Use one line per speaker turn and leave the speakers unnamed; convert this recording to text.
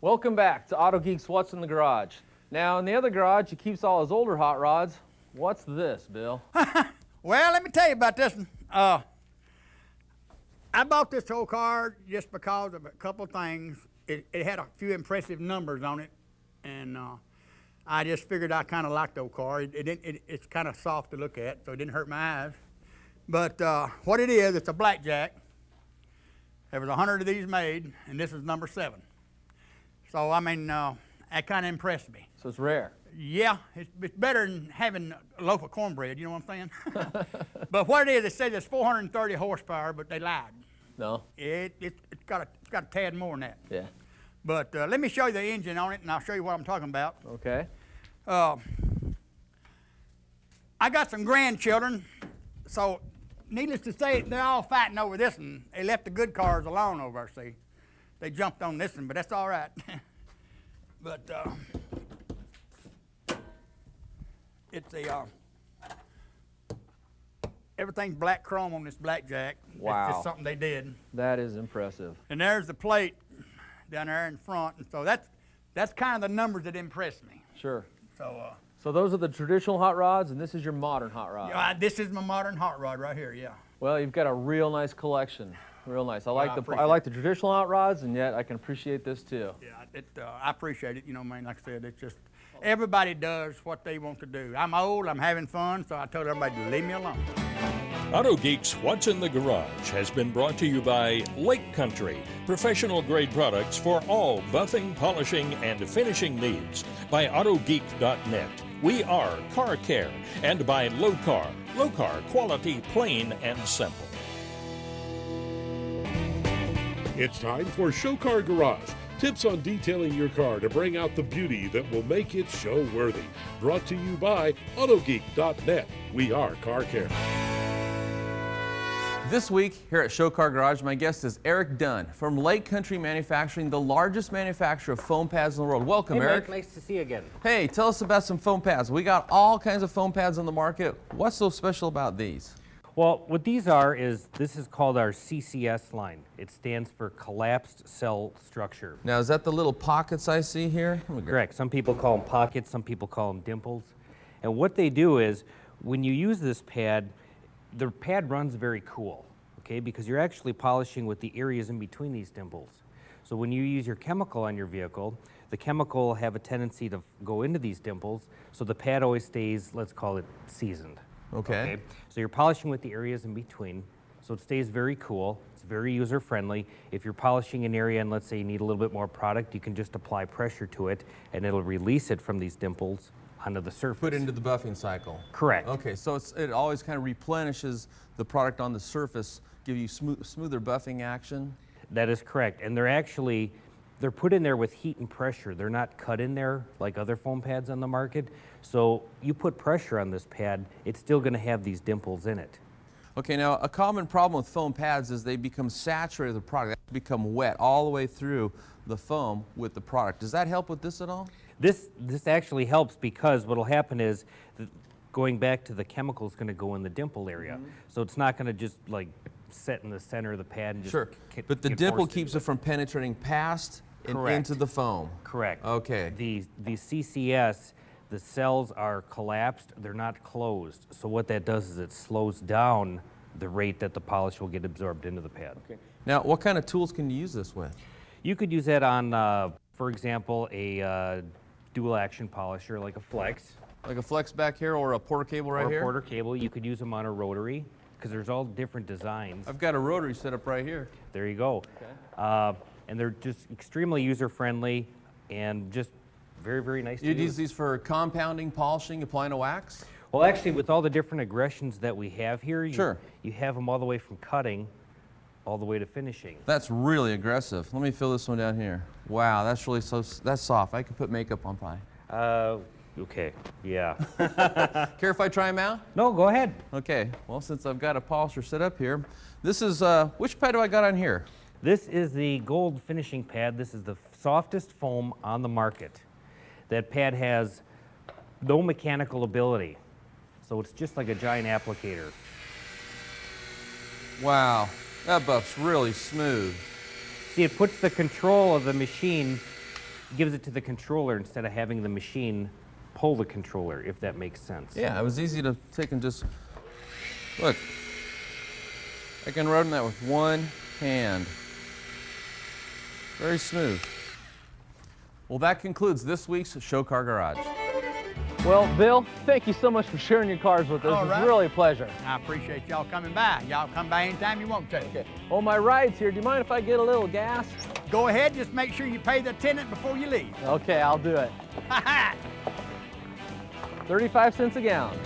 Welcome back to Auto Geek's What's in the Garage. Now, in the other garage, he keeps all his older hot rods. What's this, Bill?
Well, let me tell you about this one. I bought this whole car just because of a couple things. It had a few impressive numbers on it, and I just figured I kind of liked the old car. It's kind of soft to look at, so it didn't hurt my eyes. But what it is, it's a blackjack. There was 100 of these made, and this is number 7. So, I mean, that kind of impressed me.
So it's rare.
Yeah, it's better than having a loaf of cornbread, you know what I'm saying? But what it is, it says it's 430 horsepower, but they lied.
No?
It's got a tad more than that.
Yeah.
But let me show you the engine on it, and I'll show you what I'm talking about.
Okay.
I got some grandchildren, so needless to say, they're all fighting over this one. They left the good cars alone over there, see. They jumped on this one, but that's all right. But it's a everything's black chrome on this blackjack.
Wow.
It's just something they did.
That is impressive.
And there's the plate down there in front, and so that's kind of the numbers that impressed me.
Sure.
So
those are the traditional hot rods, and this is your modern hot rod.
this is my modern hot rod right here. Yeah.
Well, you've got a real nice collection. Real nice. I like the traditional hot rods, and yet I can appreciate this too.
Yeah, I appreciate it. You know, I mean, like I said, it's just everybody does what they want to do. I'm old. I'm having fun, so I told everybody to leave me alone.
Auto Geek's What's in the Garage has been brought to you by Lake Country, professional grade products for all buffing, polishing, and finishing needs. By AutoGeek.net. We are Car Care. And by Low Car. Low Car, quality, plain and simple.
It's time for Show Car Garage. Tips on detailing your car to bring out the beauty that will make it show-worthy. Brought to you by AutoGeek.net. We are Car Care.
This week here at Show Car Garage, my guest is Eric Dunn from Lake Country Manufacturing, the largest manufacturer of foam pads in the world. Welcome,
hey,
Eric.
Mike, nice to see you again.
Hey, tell us about some foam pads. We got all kinds of foam pads on the market. What's so special about these?
Well, what these are is, this is called our CCS line. It stands for collapsed cell structure.
Now, is that the little pockets I see here?
Correct. Some people call them pockets, some people call them dimples. And what they do is, when you use this pad, the pad runs very cool, okay? Because you're actually polishing with the areas in between these dimples. So when you use your chemical on your vehicle, the chemical will have a tendency to go into these dimples, so the pad always stays, let's call it, seasoned.
Okay.
So you're polishing with the areas in between, so it stays very cool. It's very user-friendly. If you're polishing an area and let's say you need a little bit more product, you can just apply pressure to it and it'll release it from these dimples onto the surface.
Put into the buffing cycle.
Correct.
Okay, so it always kind of replenishes the product on the surface, give you smoother buffing action.
That is correct, and they're put in there with heat and pressure. They're not cut in there like other foam pads on the market. So you put pressure on this pad, it's still going to have these dimples in it.
Okay, now a common problem with foam pads is they become saturated with the product. They become wet all the way through the foam with the product. Does that help with this at all?
This actually helps because what will happen is, going back to the chemical is going to go in the dimple area. Mm-hmm. So it's not going to just like set in the center of the pad and just
sure. But the dimple keeps it from penetrating past and into the foam.
Correct.
Okay.
The CCS, the cells are collapsed, they're not closed. So what that does is it slows down the rate that the polish will get absorbed into the pad.
Okay. Now, what kind of tools can you use this with?
You could use that on, for example, a dual action polisher like a flex.
Like a flex back here or a porter cable right here?
Or a porter cable. You could use them on a rotary because there's all different designs.
I've got a rotary set up right here.
There you go.
Okay.
And they're just extremely user-friendly and just very, very nice to use.
You'd use these for compounding, polishing, applying a wax?
Well, actually, with all the different aggressions that we have here,
sure.
You have them all the way from cutting all the way to finishing.
That's really aggressive. Let me fill this one down here. Wow, that's really that's soft. I could put makeup on pie.
Okay, yeah.
Care if I try them out?
No, go ahead.
Okay, well, since I've got a polisher set up here, this is, which pad do I got on here?
This is the gold finishing pad. This is the softest foam on the market. That pad has no mechanical ability, so it's just like a giant applicator.
Wow, that buff's really smooth.
See, it puts the control of the machine gives it to the controller instead of having the machine pull the controller, if that makes sense.
Yeah, it was easy to take and just, look, I can run that with one hand. Very smooth. Well, that concludes this week's Show Car Garage.
Well, Bill, thank you so much for sharing your cars with us.
All right.
It's really a pleasure.
I appreciate y'all coming by. Y'all come by anytime you want to.
Okay. Well, my ride's here. Do you mind if I get a little gas?
Go ahead, just make sure you pay the attendant before you leave.
Okay, I'll do it. 35 cents a gallon.